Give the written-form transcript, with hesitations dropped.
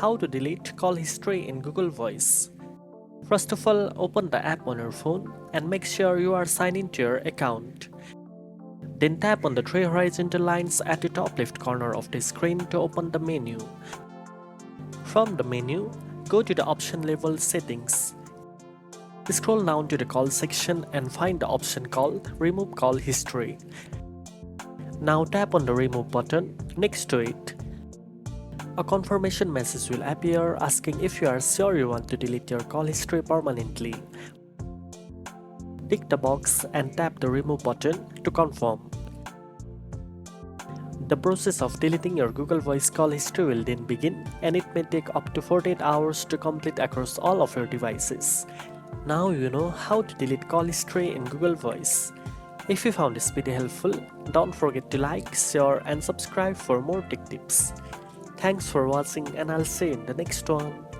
how to delete call history in Google Voice. First of all, open the app on your phone and make sure you are signed into your account. Then tap on the three horizontal lines at the top left corner of the screen to open the menu. From the menu, go to the option labeled Settings. Scroll down to the Call section and find the option called Remove Call History. Now tap on the Remove button next to it. A confirmation message will appear asking if you are sure you want to delete your call history permanently. Tick the box and tap the Remove button to confirm. The process of deleting your Google Voice call history will then begin, and it may take up to 48 hours to complete across all of your devices. Now you know how to delete call history in Google Voice. If you found this video helpful, don't forget to like, share and subscribe for more tech tips. Thanks for watching and I'll see you in the next one.